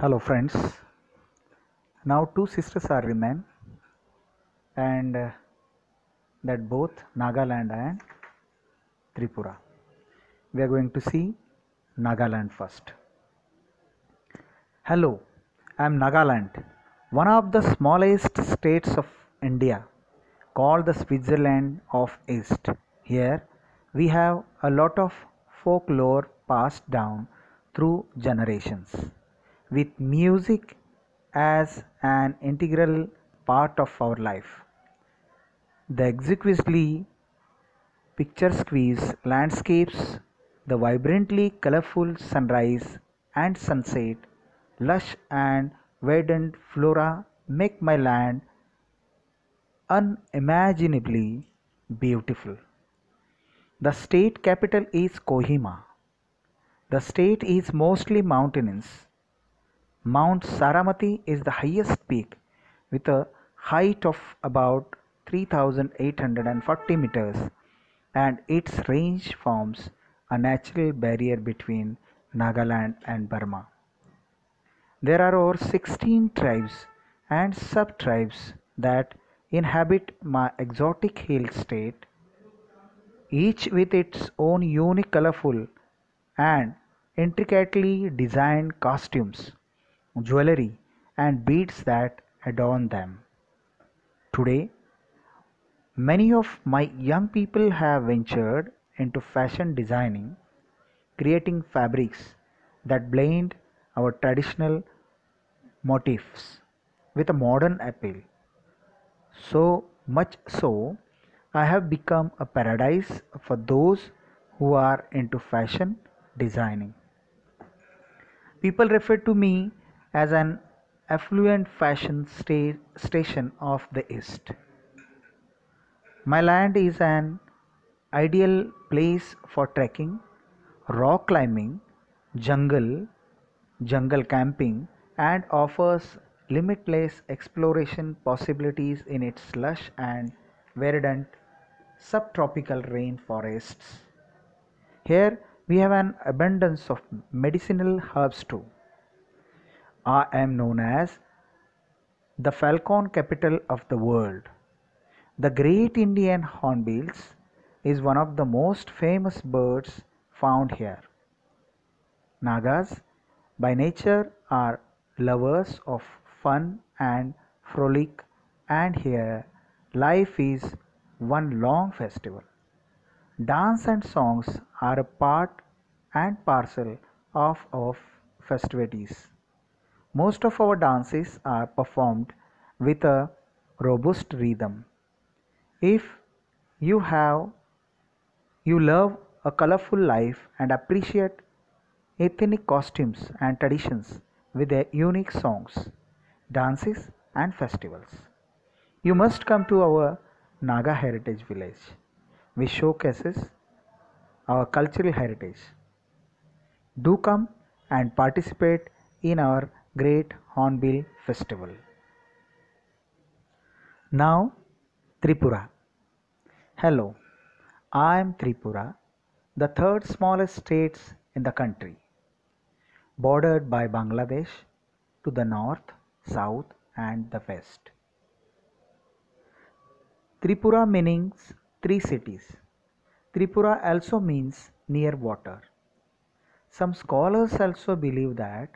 Hello friends. Now two sisters are remain and that both Nagaland and Tripura. We are going to see Nagaland first. Hello, I am Nagaland, one of the smallest states of India, called the Switzerland of East. Here we have a lot of folklore passed down through generations, with music as an integral part of our life. The exquisitely picturesque landscapes, the vibrantly colorful sunrise and sunset, lush and verdant flora make my land unimaginably beautiful. The state capital is Kohima. The state is mostly mountainous. Mount Saramati is the highest peak with a height of about 3,840 meters, and its range forms a natural barrier between Nagaland and Burma. There are over 16 tribes and sub-tribes that inhabit my exotic hill state, each with its own unique, colorful, and intricately designed costumes, jewelry, and beads that adorn them. Today, many of my young people have ventured into fashion designing, creating fabrics that blend our traditional motifs with a modern appeal. So much so, I have become a paradise for those who are into fashion designing. People refer to me as an affluent fashion station of the East. My land is an ideal place for trekking, rock climbing, jungle, jungle camping, and offers limitless exploration possibilities in its lush and verdant subtropical rainforests. Here we have an abundance of medicinal herbs too. I am known as the falcon capital of the world. The great Indian hornbills is one of the most famous birds found here. Nagas by nature are lovers of fun and frolic, and here life is one long festival. Dance and songs are a part and parcel of our festivities. Most of our dances are performed with a robust rhythm. If you have you love a colorful life and appreciate ethnic costumes and traditions with their unique songs, dances and festivals, you must come to our Naga Heritage Village, which showcases our cultural heritage. Do come and participate in our great Hornbill Festival. Now, Tripura. Hello, I am Tripura, the third smallest state in the country, bordered by Bangladesh to the north, south, and the west. Tripura means three cities. Tripura also means near water. Some scholars also believe that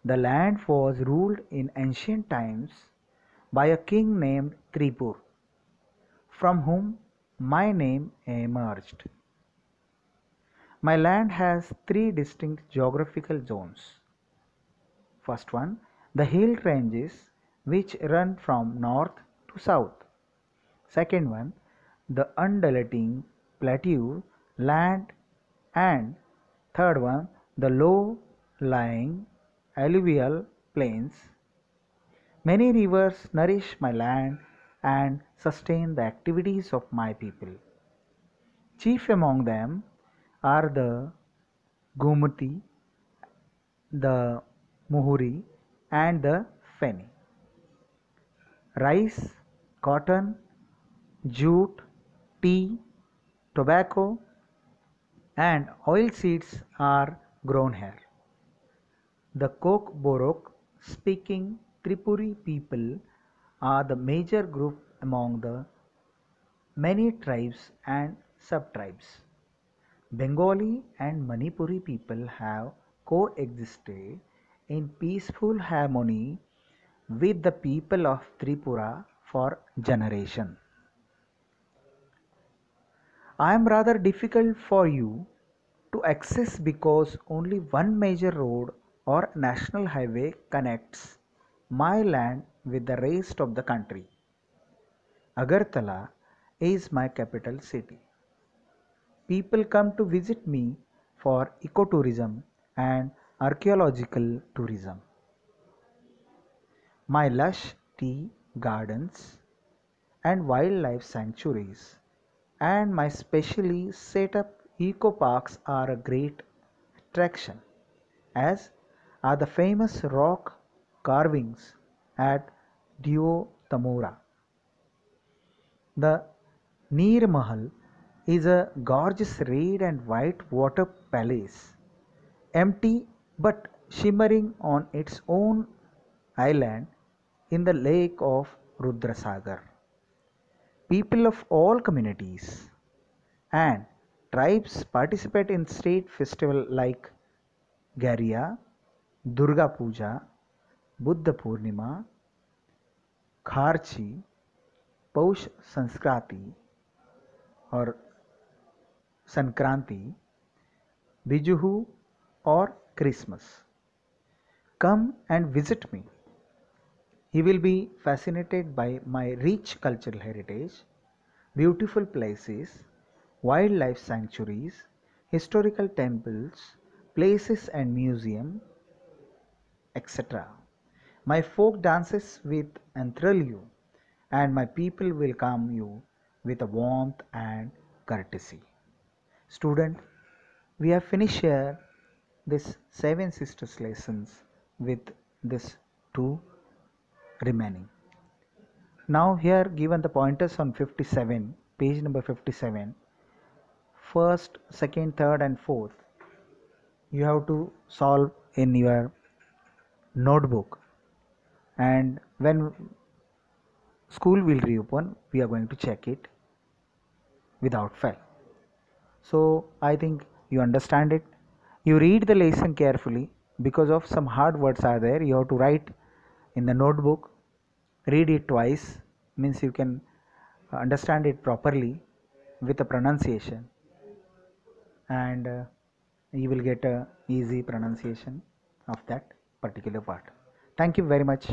the land was ruled in ancient times by a king named Tripur, from whom my name emerged. My land has three distinct geographical zones. First one, the hill ranges which run from north to south. Second one, the undulating plateau land, and third one, the low lying alluvial plains. Many rivers nourish my land and sustain the activities of my people. Chief among them are the Gomati, the Muhuri, and the Feni. Rice, cotton, jute, tea, tobacco, and oil seeds are grown here. The Coke Borok speaking Tripuri people are the major group among the many tribes and subtribes. Bengali and Manipuri people have coexisted in peaceful harmony with the people of Tripura for generations. I am rather difficult for you to access because only one major road or national highway connects my land with the rest of the country. Agartala is my capital city. People come to visit me for ecotourism and archaeological tourism. My lush tea gardens and wildlife sanctuaries and my specially set up eco parks are a great attraction, as are the famous rock carvings at Dio Tamura. The Neer Mahal is a gorgeous red and white water palace, empty but shimmering on its own island in the lake of Rudrasagar. People of all communities and tribes participate in state festivals like Garia, Durga Puja, Buddha Purnima, Kharchi, Paush Sanskrati or Sankranti, Bijuhu or Christmas. Come and visit me. You will be fascinated by my rich cultural heritage, beautiful places, wildlife sanctuaries, historical temples, places and museums, etc. My folk dances will enthrall you, and my people will calm you with a warmth and courtesy. Student, we have finished here this Seven Sisters lessons with this two remaining. Now here given the pointers on 57, page number 57, first, second, third and fourth, you have to solve in your notebook, and when school will reopen we are going to check it without fail. So I think you understand it. You read the lesson carefully because of some hard words are there. You have to write in the notebook, read it twice, means you can understand it properly with the pronunciation, and you will get a easy pronunciation of that particular part. Thank you very much.